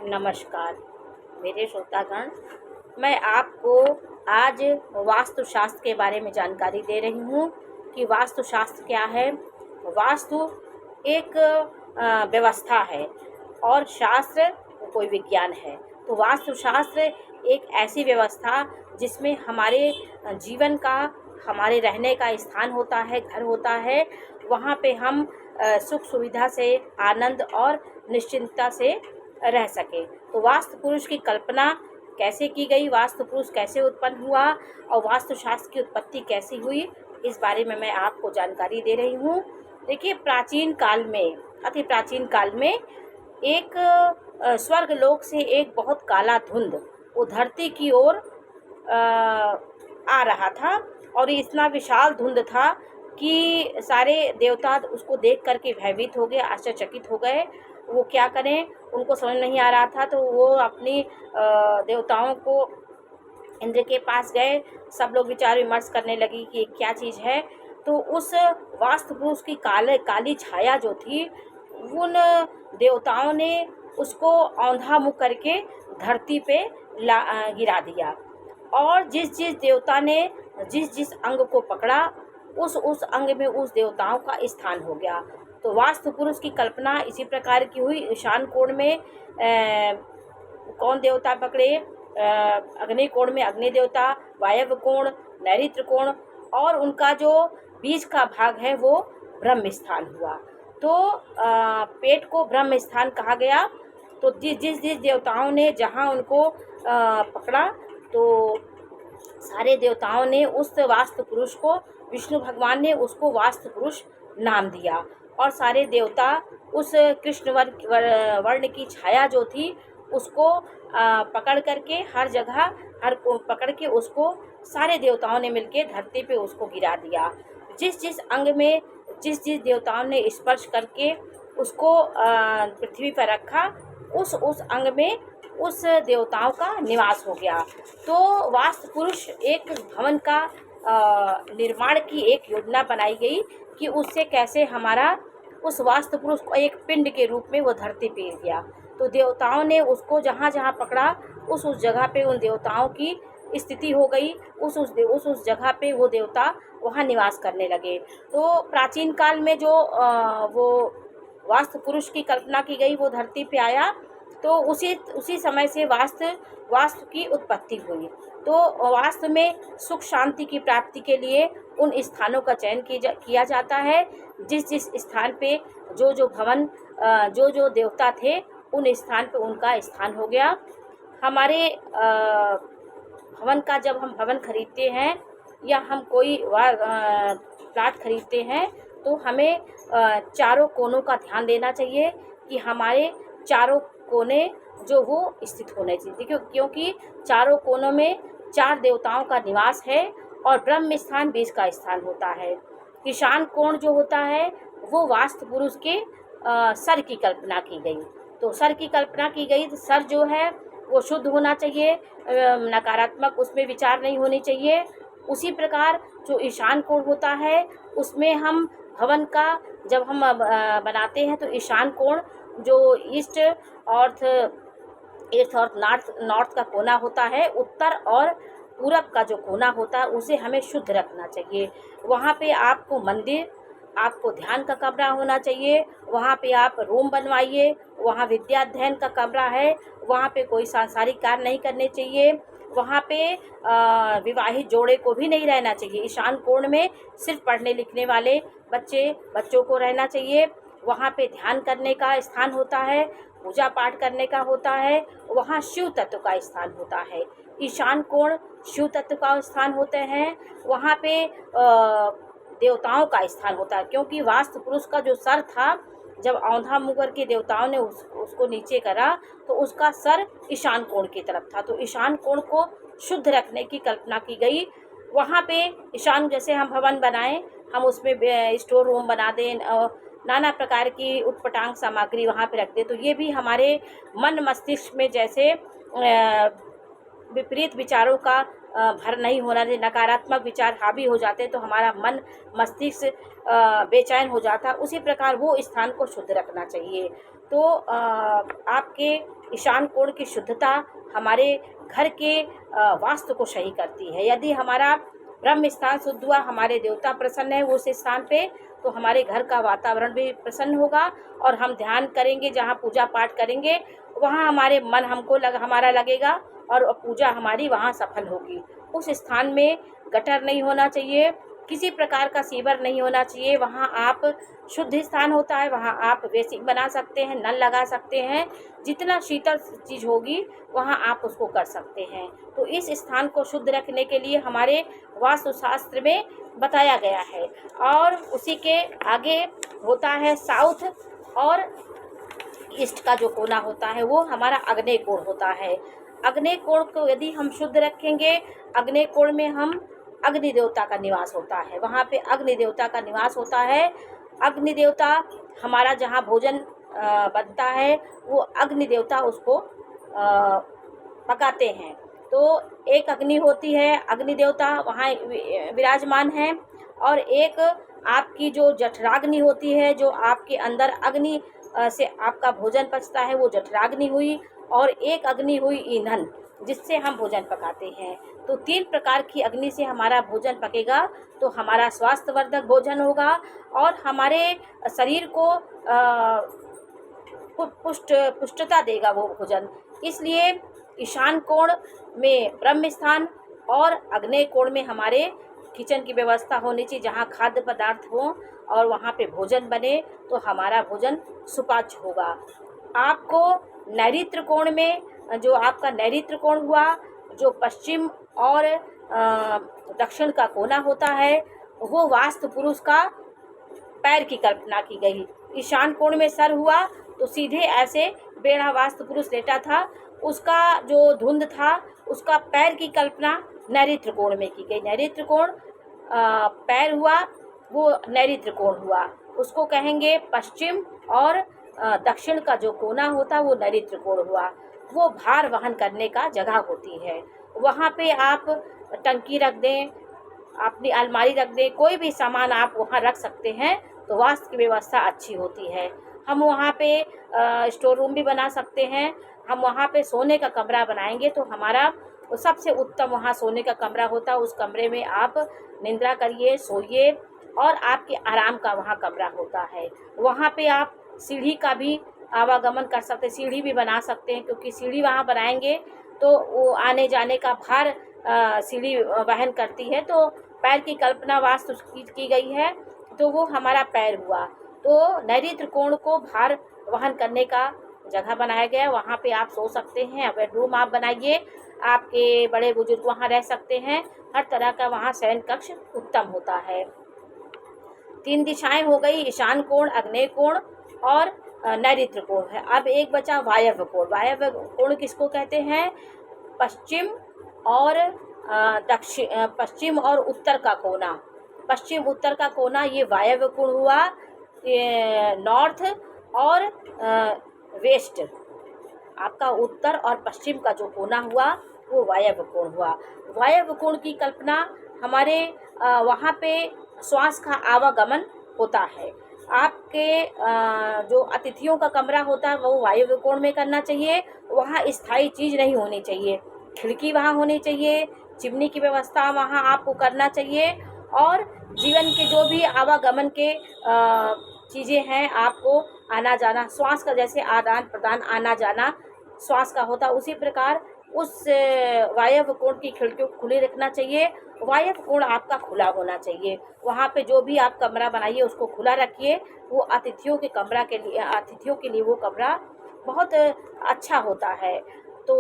नमस्कार मेरे श्रोतागण। मैं आपको आज वास्तुशास्त्र के बारे में जानकारी दे रही हूँ कि वास्तुशास्त्र क्या है। वास्तु एक व्यवस्था है और शास्त्र कोई विज्ञान है। तो वास्तुशास्त्र एक ऐसी व्यवस्था जिसमें हमारे जीवन का, हमारे रहने का स्थान होता है, घर होता है। वहाँ पे हम सुख सुविधा से, आनंद और निश्चिंतता से रह सके। तो वास्तु पुरुष की कल्पना कैसे की गई, वास्तु पुरुष कैसे उत्पन्न हुआ और वास्तुशास्त्र की उत्पत्ति कैसी हुई, इस बारे में मैं आपको जानकारी दे रही हूँ। देखिए, प्राचीन काल में, अति प्राचीन काल में एक स्वर्ग लोक से एक बहुत काला धुंध वो धरती की ओर आ रहा था और ये इतना विशाल धुंध था कि सारे देवता उसको देख करके भयभीत हो गए, आश्चर्यचकित हो गए। वो क्या करें, उनको समझ नहीं आ रहा था। तो वो अपनी देवताओं को इंद्र के पास गए। सब लोग विचार विमर्श करने लगी कि क्या चीज़ है। तो उस वास्तु पुरुष की काली छाया जो थी, उन देवताओं ने उसको औंधा मुँह करके धरती पे गिरा दिया और जिस जिस देवता ने जिस जिस अंग को पकड़ा, उस अंग में उस देवताओं का स्थान हो गया। तो वास्तु पुरुष की कल्पना इसी प्रकार की हुई। ईशान कोण में कौन देवता पकड़े? अग्नि कोण में अग्नि देवता, वायव्य कोण, नैऋत्य कोण और उनका जो बीच का भाग है वो ब्रह्म स्थान हुआ। तो पेट को ब्रह्म स्थान कहा गया। तो जिस देवताओं ने जहाँ उनको पकड़ा, तो सारे देवताओं ने उस वास्तु पुरुष को, विष्णु भगवान ने उसको वास्तु पुरुष नाम दिया और सारे देवता उस कृष्ण वर्ण की छाया जो थी उसको पकड़ करके हर जगह को पकड़ के उसको सारे देवताओं ने मिलके धरती पे उसको गिरा दिया। जिस जिस अंग में जिस देवताओं ने स्पर्श करके उसको पृथ्वी पर रखा, उस अंग में उस देवताओं का निवास हो गया। तो वास्तु पुरुष एक भवन का निर्माण की एक योजना बनाई गई कि उससे कैसे हमारा उस वास्तु पुरुष को एक पिंड के रूप में वो धरती पे गया। तो देवताओं ने उसको जहाँ जहाँ पकड़ा, उस जगह पे उन देवताओं की स्थिति हो गई। उस जगह पे वो देवता वहाँ निवास करने लगे। तो प्राचीन काल में जो वो वास्तु पुरुष की कल्पना की गई, वो धरती पे आया। तो उसी समय से वास्तु की उत्पत्ति हुई। तो वास्तु में सुख शांति की प्राप्ति के लिए उन स्थानों का चयन किया जाता है। जिस जिस स्थान पे जो भवन, जो देवता थे, उन स्थान पे उनका स्थान हो गया। हमारे भवन का, जब हम भवन खरीदते हैं या हम कोई प्लाट खरीदते हैं, तो हमें चारों कोनों का ध्यान देना चाहिए कि हमारे चारों कोने जो वो स्थित होने चाहिए, क्योंकि चारों कोनों में 4 देवताओं का निवास है और ब्रह्म स्थान बीच का स्थान होता है। ईशान कोण जो होता है वो वास्तु पुरुष के सर की कल्पना की गई। तो सर की कल्पना की गई, तो सर जो है वो शुद्ध होना चाहिए, नकारात्मक उसमें विचार नहीं होनी चाहिए। उसी प्रकार जो ईशान कोण होता है, उसमें हम भवन का जब हम बनाते हैं, तो ईशान कोण जो ईस्ट और नॉर्थ का कोना होता है, उत्तर और पूरब का जो कोना होता है, उसे हमें शुद्ध रखना चाहिए। वहाँ पे आपको मंदिर, आपको ध्यान का कमरा होना चाहिए। वहाँ पे आप रूम बनवाइए। वहाँ विद्या अध्ययन का कमरा है, वहाँ पे कोई सांसारिक कार्य नहीं करने चाहिए। वहाँ पे विवाहित जोड़े को भी नहीं रहना चाहिए। ईशान कोण में सिर्फ पढ़ने लिखने वाले बच्चों को रहना चाहिए। वहाँ पे ध्यान करने का स्थान होता है, पूजा पाठ करने का होता है। वहाँ शिव तत्व का स्थान होता है। ईशान कोण शिव तत्व का स्थान होते हैं। वहाँ पे देवताओं का स्थान होता है, क्योंकि वास्तु पुरुष का जो सर था, जब औंधा मुँह करके देवताओं ने उसको नीचे करा, तो उसका सर ईशान कोण की तरफ था। तो ईशान कोण को शुद्ध रखने की कल्पना की गई। वहाँ पे ईशान, जैसे हम भवन बनाएं, हम उसमें स्टोर रूम बना दें, नाना प्रकार की उटपटांग सामग्री वहाँ पे रख दें, तो ये भी हमारे मन मस्तिष्क में जैसे विपरीत विचारों का भर नहीं होना चाहिए। नकारात्मक विचार हावी हो जाते तो हमारा मन मस्तिष्क बेचैन हो जाता। उसी प्रकार वो स्थान को शुद्ध रखना चाहिए। तो आपके ईशान कोण की शुद्धता हमारे घर के वास्तु को सही करती है। यदि हमारा ब्रह्म स्थान शुद्ध हुआ, हमारे देवता प्रसन्न है उस स्थान पे, तो हमारे घर का वातावरण भी प्रसन्न होगा और हम ध्यान करेंगे, जहाँ पूजा पाठ करेंगे वहाँ हमारे मन हमारा लगेगा और पूजा हमारी वहाँ सफल होगी। उस स्थान में गटर नहीं होना चाहिए, किसी प्रकार का सीवर नहीं होना चाहिए। वहाँ आप शुद्ध स्थान होता है, वहाँ आप बेसिक बना सकते हैं, नल लगा सकते हैं, जितना शीतल चीज़ होगी वहाँ आप उसको कर सकते हैं। तो इस स्थान को शुद्ध रखने के लिए हमारे वास्तुशास्त्र में बताया गया है। और उसी के आगे होता है साउथ और ईस्ट का जो कोना होता है वो हमारा आग्नेय कोण होता है। आग्नेय कोण को यदि हम शुद्ध रखेंगे, आग्नेय कोण में हम अग्नि देवता का निवास होता है, वहाँ पे अग्नि देवता का निवास होता है। अग्नि देवता हमारा जहाँ भोजन बनता है वो अग्नि देवता उसको पकाते हैं। तो एक अग्नि होती है, अग्नि देवता वहाँ विराजमान है, और एक आपकी जो जठराग्नि होती है, जो आपके अंदर अग्नि से आपका भोजन पचता है, वो जठराग्नि हुई। और एक अग्नि हुई ईंधन, जिससे हम भोजन पकाते हैं। तो 3 प्रकार की अग्नि से हमारा भोजन पकेगा तो हमारा स्वास्थ्यवर्धक भोजन होगा और हमारे शरीर को पुष्टता देगा वो भोजन। इसलिए ईशान कोण में ब्रह्म स्थान और आग्नेय कोण में हमारे किचन की व्यवस्था होनी चाहिए, जहाँ खाद्य पदार्थ हो और वहाँ पे भोजन बने तो हमारा भोजन सुपाच्य होगा। आपको नैऋत्य कोण में, जो आपका नैऋत्य कोण हुआ, जो पश्चिम और दक्षिण का कोना होता है, वो वास्तु पुरुष का पैर की कल्पना की गई। ईशान कोण में सर हुआ तो सीधे ऐसे बेड़ा वास्तु पुरुष लेटा था, उसका जो धुंध था उसका पैर की कल्पना नैऋत्य कोण में की गई। नैऋत्य कोण पैर हुआ वो नैऋत्य कोण हुआ, उसको कहेंगे पश्चिम। और दक्षिण का जो कोना होता है वो नैऋत्य कोण हुआ। वो भार वहन करने का जगह होती है, वहाँ पे आप टंकी रख दें, अपनी अलमारी रख दें, कोई भी सामान आप वहाँ रख सकते हैं तो वास्तु की व्यवस्था अच्छी होती है। हम वहाँ पे स्टोर रूम भी बना सकते हैं। हम वहाँ पे सोने का कमरा बनाएंगे तो हमारा सबसे उत्तम वहाँ सोने का कमरा होता है। उस कमरे में आप निद्रा करिए, सोइए, और आपके आराम का वहाँ कमरा होता है। वहाँ पे आप सीढ़ी का भी आवागमन कर सकते हैं, सीढ़ी भी बना सकते हैं, क्योंकि सीढ़ी वहाँ बनाएंगे तो वो आने जाने का भार सीढ़ी वहन करती है। तो पैर की कल्पना वास्तु की गई है, तो वो हमारा पैर हुआ। तो नैऋत्य कोण को भार वहन करने का जगह बनाया गया है, वहाँ पे आप सो सकते हैं। बेडरूम आप बनाइए, आपके बड़े बुजुर्ग वहाँ रह सकते हैं। हर तरह का वहाँ शयन कक्ष उत्तम होता है। 3 दिशाएं हो गई, ईशान कोण, आग्नेय कोण और नैऋत्य कोण है। अब एक बचा वायव्य कोण। वायव्य कोण किसको कहते हैं? पश्चिम और पश्चिम और उत्तर का कोना। पश्चिम उत्तर का कोना ये वायव्य कोण हुआ। नॉर्थ और वेस्ट, आपका उत्तर और पश्चिम का जो कोना हुआ वो वायव्य कोण हुआ। वायव्य कोण की कल्पना हमारे वहाँ पे श्वास का आवागमन होता है। आपके जो अतिथियों का कमरा होता है वो वायव्य कोण में करना चाहिए। वहाँ स्थायी चीज़ नहीं होनी चाहिए, खिड़की वहाँ होनी चाहिए, चिमनी की व्यवस्था वहाँ आपको करना चाहिए। और जीवन के जो भी आवागमन के चीज़ें हैं, आपको आना जाना, श्वास का जैसे आदान प्रदान आना जाना श्वास का होता, उसी प्रकार उस वायव्य कोण की खिड़कियों को खुली रखना चाहिए। वायव्य कोण आपका खुला होना चाहिए। वहाँ पे जो भी आप कमरा बनाइए उसको खुला रखिए। वो अतिथियों के लिए वो कमरा बहुत अच्छा होता है। तो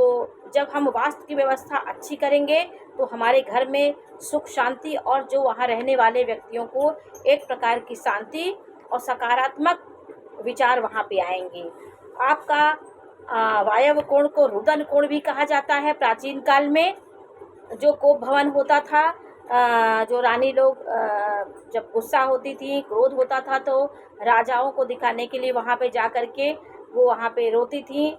जब हम वास्तु की व्यवस्था अच्छी करेंगे तो हमारे घर में सुख शांति, और जो वहाँ रहने वाले व्यक्तियों को एक प्रकार की शांति और सकारात्मक विचार वहाँ पे आएंगे। आपका वायव्य कोण को रुदन कोण भी कहा जाता है। प्राचीन काल में जो कोप भवन होता था, जो रानी लोग जब गुस्सा होती थी, क्रोध होता था, तो राजाओं को दिखाने के लिए वहाँ पे जा कर के वो वहाँ पे रोती थी,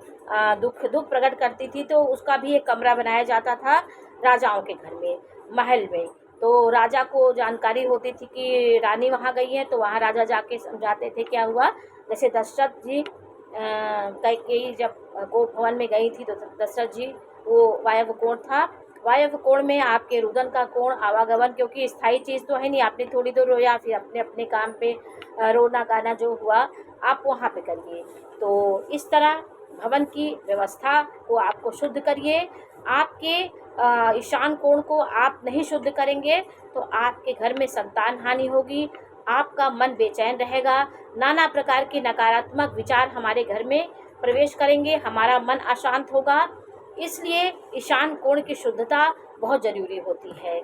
दुख प्रकट करती थी। तो उसका भी एक कमरा बनाया जाता था राजाओं के घर में, महल में। तो राजा को जानकारी होती थी कि रानी वहाँ गई है, तो वहाँ राजा जाके समझाते थे क्या हुआ। जैसे दशरथ जी कैकेयी जब गोप भवन में गई थी तो दशरथ जी, वो वायव्य कोण था। वायव्य कोण में आपके रुदन का कोण आवागमन, क्योंकि स्थायी चीज़ तो है नहीं, आपने थोड़ी देर रोया फिर अपने अपने काम पे रोना गाना जो हुआ आप वहाँ पे करिए। तो इस तरह भवन की व्यवस्था को आपको शुद्ध करिए। आपके ईशान कोण को आप नहीं शुद्ध करेंगे तो आपके घर में संतान हानि होगी, आपका मन बेचैन रहेगा, नाना प्रकार के नकारात्मक विचार हमारे घर में प्रवेश करेंगे, हमारा मन अशांत होगा। इसलिए ईशान कोण की शुद्धता बहुत ज़रूरी होती है।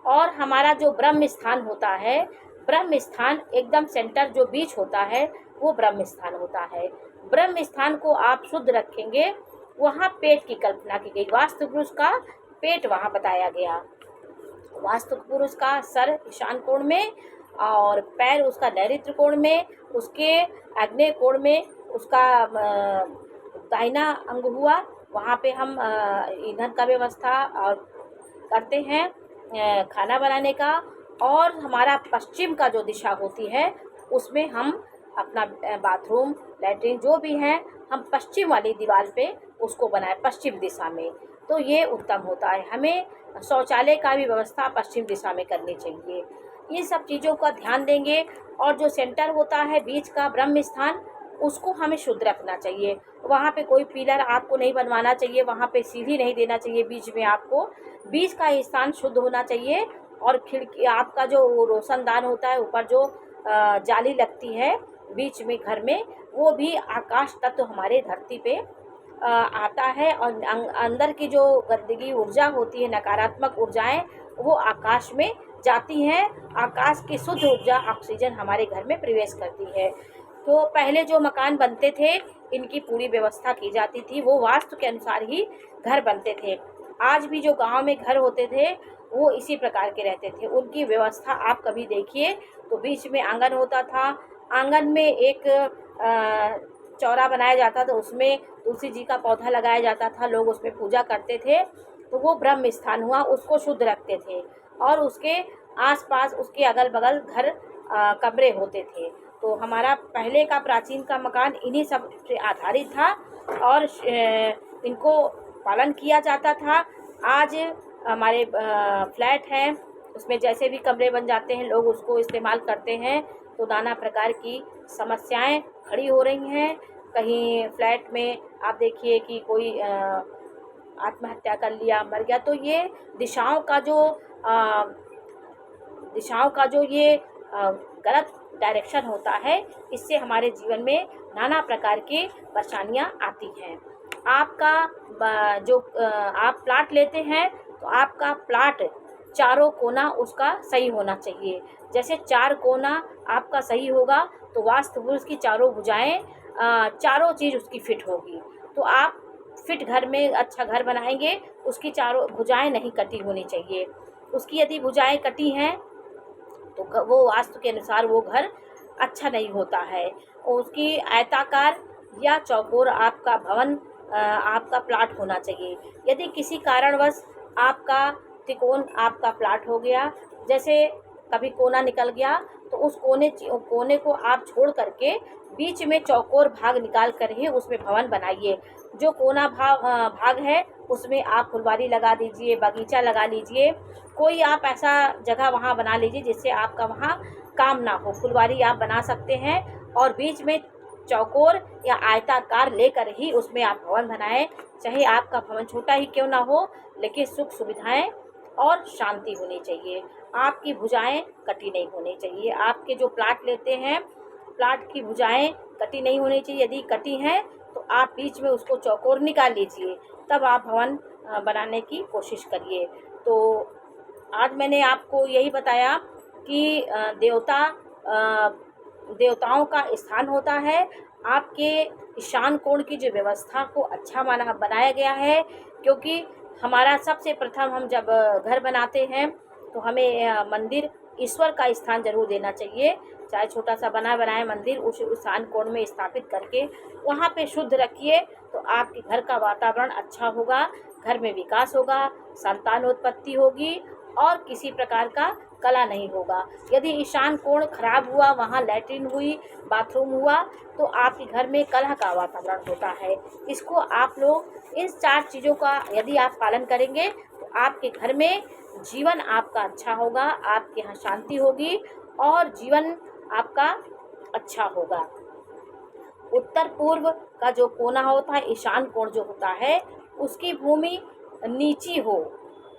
और हमारा जो ब्रह्म स्थान होता है, ब्रह्म स्थान एकदम सेंटर जो बीच होता है वो ब्रह्म स्थान होता है। ब्रह्म स्थान को आप शुद्ध रखेंगे। वहाँ पेट की कल्पना की गई, वास्तु पुरुष का पेट वहाँ बताया गया। वास्तु पुरुष का सर ईशान कोण में और पैर उसका नैऋत्य कोण में, उसके आग्नेय कोण में उसका दाहिना अंग हुआ। वहाँ पे हम ईंधन का व्यवस्था और करते हैं, खाना बनाने का। और हमारा पश्चिम का जो दिशा होती है उसमें हम अपना बाथरूम लैट्रिन जो भी है हम पश्चिम वाली दीवार पे उसको बनाएं, पश्चिम दिशा में, तो ये उत्तम होता है। हमें शौचालय का भी व्यवस्था पश्चिम दिशा में करनी चाहिए। इन सब चीज़ों का ध्यान देंगे। और जो सेंटर होता है बीच का ब्रह्म स्थान, उसको हमें शुद्ध रखना चाहिए। वहाँ पे कोई पिलर आपको नहीं बनवाना चाहिए, वहाँ पे सीढ़ी नहीं देना चाहिए बीच में, आपको बीच का स्थान शुद्ध होना चाहिए। और खिड़की आपका जो रोशनदान होता है, ऊपर जो जाली लगती है बीच में घर में, वो भी आकाश तत्व हमारे धरती पे आता है। और अंदर की जो गंदगी ऊर्जा होती है, नकारात्मक ऊर्जाएं, वो आकाश में जाती हैं। आकाश की शुद्ध ऊर्जा ऑक्सीजन हमारे घर में प्रवेश करती है। तो पहले जो मकान बनते थे इनकी पूरी व्यवस्था की जाती थी, वो वास्तु के अनुसार ही घर बनते थे। आज भी जो गांव में घर होते थे वो इसी प्रकार के रहते थे। उनकी व्यवस्था आप कभी देखिए तो बीच में आंगन होता था, आंगन में एक चौरा बनाया जाता था, उसमें तुलसी जी का पौधा लगाया जाता था, लोग उसमें पूजा करते थे। तो वो ब्रह्म स्थान हुआ, उसको शुद्ध रखते थे। और उसके आसपास उसके अगल बगल घर कमरे होते थे। तो हमारा पहले का प्राचीन का मकान इन्हीं सब से आधारित था और इनको पालन किया जाता था। आज हमारे फ्लैट हैं, उसमें जैसे भी कमरे बन जाते हैं लोग उसको इस्तेमाल करते हैं, तो नाना प्रकार की समस्याएं खड़ी हो रही हैं। कहीं फ्लैट में आप देखिए कि कोई आत्महत्या कर लिया, मर गया। तो ये दिशाओं का जो ये गलत डायरेक्शन होता है, इससे हमारे जीवन में नाना प्रकार की परेशानियां आती हैं। आपका जो आप प्लाट लेते हैं तो आपका प्लाट चारों कोना उसका सही होना चाहिए। जैसे चार कोना आपका सही होगा तो वास्तु पुरुष की चारों भुजाएं, चारों चीज़ उसकी फिट होगी। तो आप फिट घर में अच्छा घर बनाएंगे, उसकी चारों भुजाएं नहीं कटी होनी चाहिए। उसकी यदि भुजाएं कटी हैं तो वो वास्तु के अनुसार वो घर अच्छा नहीं होता है। उसकी आयताकार या चौकोर आपका भवन आपका प्लाट होना चाहिए। यदि किसी कारणवश आपका त्रिकोण आपका प्लाट हो गया, जैसे कभी कोना निकल गया, तो उस कोने को आप छोड़ करके बीच में चौकोर भाग निकाल कर ही उसमें भवन बनाइए। जो कोना भाग है उसमें आप फुलवारी लगा दीजिए, बगीचा लगा लीजिए, कोई आप ऐसा जगह वहाँ बना लीजिए जिससे आपका वहाँ काम ना हो। फुलवारी आप बना सकते हैं और बीच में चौकोर या आयताकार लेकर ही उसमें आप भवन बनाएं। चाहे आपका भवन छोटा ही क्यों ना हो, लेकिन सुख सुविधाएं और शांति होनी चाहिए। आपकी भुजाएं कटी नहीं होनी चाहिए। आपके जो प्लाट लेते हैं, प्लाट की भुजाएं कटी नहीं होनी चाहिए। यदि कटी हैं तो आप बीच में उसको चौकोर निकाल लीजिए, तब आप भवन बनाने की कोशिश करिए। तो आज मैंने आपको यही बताया कि देवताओं का स्थान होता है। आपके ईशान कोण की जो व्यवस्था को अच्छा बनाया गया है, क्योंकि हमारा सबसे प्रथम हम जब घर बनाते हैं तो हमें मंदिर ईश्वर का स्थान जरूर देना चाहिए। चाहे छोटा सा बनाए मंदिर उस ईशान कोण में स्थापित करके वहाँ पे शुद्ध रखिए, तो आपके घर का वातावरण अच्छा होगा, घर में विकास होगा, संतानोत्पत्ति होगी और किसी प्रकार का कला नहीं होगा। यदि ईशान कोण खराब हुआ, वहाँ लैट्रिन हुई, बाथरूम हुआ, तो आपके घर में कलह का वातावरण होता है। इसको आप लोग इस 4 चीज़ों का यदि आप पालन करेंगे तो आपके घर में जीवन आपका अच्छा होगा, आपके यहाँ शांति होगी और जीवन आपका अच्छा होगा। उत्तर पूर्व का जो कोना होता है, ईशान कोण जो होता है, उसकी भूमि नीची हो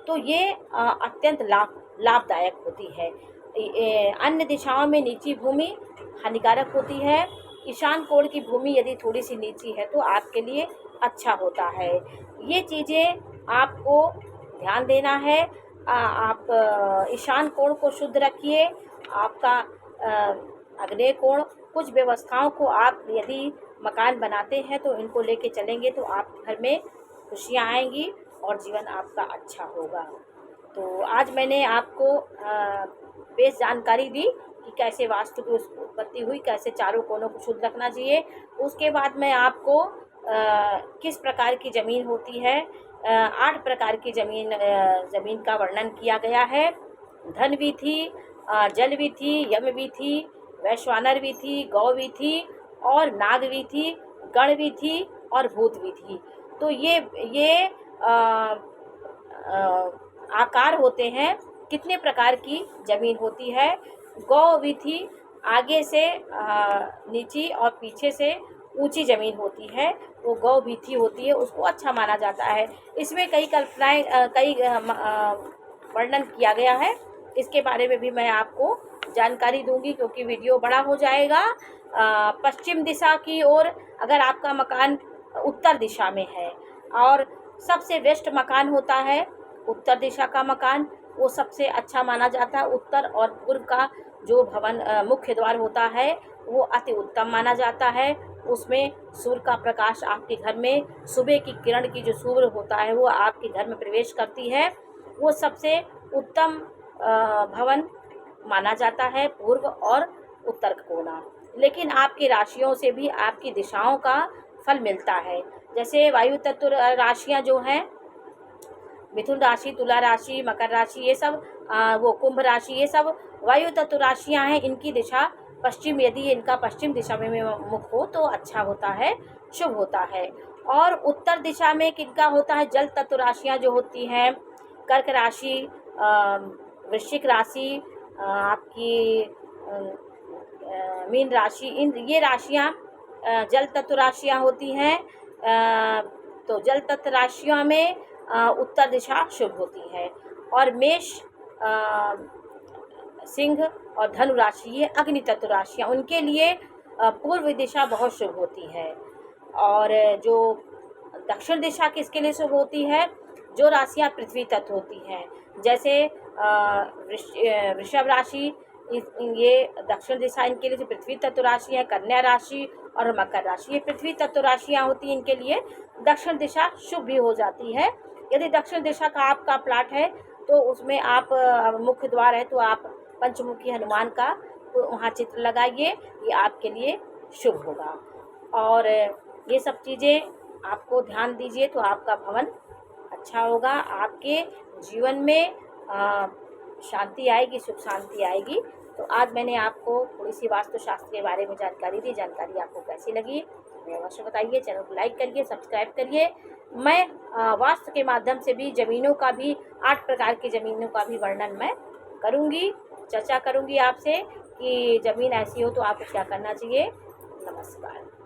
तो ये अत्यंत लाभदायक होती है। अन्य दिशाओं में नीची भूमि हानिकारक होती है। ईशान कोण की भूमि यदि थोड़ी सी नीची है तो आपके लिए अच्छा होता है। ये चीज़ें आपको ध्यान देना है। आप ईशान कोण को शुद्ध रखिए। आपका आग्नेय कोण, कुछ व्यवस्थाओं को आप यदि मकान बनाते हैं तो इनको लेके चलेंगे तो आप घर में खुशियाँ आएंगी और जीवन आपका अच्छा होगा। तो आज मैंने आपको बेस जानकारी दी कि कैसे वास्तु की उत्पत्ति हुई, कैसे चारों कोनों को शुद्ध रखना चाहिए। उसके बाद मैं आपको किस प्रकार की ज़मीन होती है, 8 प्रकार की ज़मीन का वर्णन किया गया है। धन भी थी, जल भी थी, यम भी थी, वैश्वानर भी थी, गौ भी थी और नाग भी थी, गण भी थी और भूत भी थी। तो ये आकार होते हैं, कितने प्रकार की ज़मीन होती है। गौ भी थी, आगे से नीची और पीछे से ऊंची ज़मीन होती है, वो गौ भीथी होती है, उसको अच्छा माना जाता है। इसमें कई कल्पनाएँ कई वर्णन किया गया है। इसके बारे में भी मैं आपको जानकारी दूंगी क्योंकि वीडियो बड़ा हो जाएगा। पश्चिम दिशा की ओर अगर आपका मकान उत्तर दिशा में है और सबसे बेस्ट मकान होता है उत्तर दिशा का मकान, वो सबसे अच्छा माना जाता है। उत्तर और पूर्व का जो भवन मुख्य द्वार होता है वो अति उत्तम माना जाता है। उसमें सूर्य का प्रकाश आपके घर में, सुबह की किरण की जो सूर्य होता है वो आपके घर में प्रवेश करती है, वो सबसे उत्तम भवन माना जाता है, पूर्व और उत्तर कोना। लेकिन आपकी राशियों से भी आपकी दिशाओं का फल मिलता है। जैसे वायु तत्व राशियाँ जो हैं, मिथुन राशि, तुला राशि, मकर राशि, ये सब वो कुंभ राशि, ये सब वायु तत्व राशियाँ हैं। इनकी दिशा पश्चिम, यदि इनका पश्चिम दिशा में मुख हो तो अच्छा होता है, शुभ होता है। और उत्तर दिशा में किनका होता है, जल तत्व राशियाँ जो होती हैं, कर्क राशि, वृश्चिक राशि, आपकी मीन राशि, इन ये राशियाँ जल तत्व राशियाँ होती हैं। तो जल तत्व राशियों में उत्तर दिशा शुभ होती है। और मेष, सिंह और धनु राशि, ये अग्नि तत्व राशियाँ, उनके लिए पूर्व दिशा बहुत शुभ होती है। और जो दक्षिण दिशा किसके लिए शुभ होती है, जो राशियाँ पृथ्वी तत्व होती हैं, जैसे वृषभ राशि, ये दक्षिण दिशा इनके लिए पृथ्वी तत्व राशि है। कन्या राशि और मकर राशि, ये पृथ्वी तत्व राशियाँ होती हैं, इनके लिए दक्षिण दिशा शुभ भी हो जाती है। यदि दक्षिण दिशा का आपका प्लाट है तो उसमें आप मुख्य द्वार है तो आप पंचमुखी हनुमान का वहाँ चित्र लगाइए, ये आपके लिए शुभ होगा। और ये सब चीज़ें आपको ध्यान दीजिए तो आपका भवन अच्छा होगा, आपके जीवन में शांति आएगी, सुख शांति आएगी। तो आज मैंने आपको थोड़ी सी वास्तुशास्त्र के बारे में जानकारी दी। जानकारी आपको कैसी लगी हमें अवश्य बताइए। चैनल को लाइक करिए, सब्सक्राइब करिए। मैं वास्तु के माध्यम से भी ज़मीनों का भी 8 प्रकार की ज़मीनों का भी वर्णन मैं करूँगी, चर्चा करूँगी आपसे कि ज़मीन ऐसी हो तो आपको क्या करना चाहिए। नमस्कार।